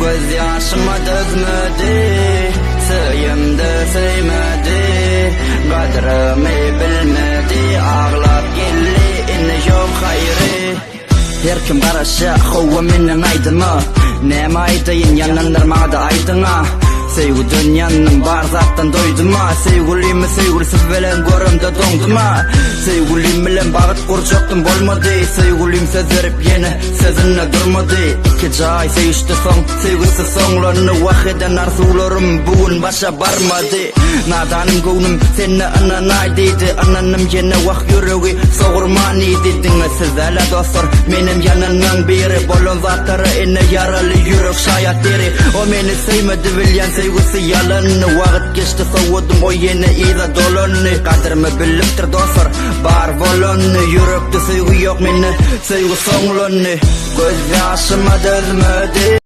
göz yaşıma dözmedi, söyümde söymedi, kadrımı bilmedi, ağlap gelli inni yok hayri. Her kim karışa hova minin aydıma, neme aydayin yanlandırmağa da aydına. Sevgi dünyanın bar zattan doyduma, sevgilimi sevgilisiz bilen görümde donduma. Sevgilim bilen bağıt kurcaktan bolmadı, sevgilim söz verip yine sözünle durmadı. İki cay sevişti son, sevgisiz sonlarını vakiden arzularım bugün başa barmadı. Nadanım gönlüm seni anan dedi, ananım yine vak yüreği soğurman idi. Dinle sizlerle dostlar, benim yanından biri bolon zatları ene yaralı yürek şayat deri. O beni sevmedi bilyen sevgisi yalanını, vakit geçti soğudum o yeni ida dolanını. Kadrımı biliptir dostlar, bar volonunu, yürekte sevgi yok meni sevgi sonlarını, göz yaşıma dözmedi.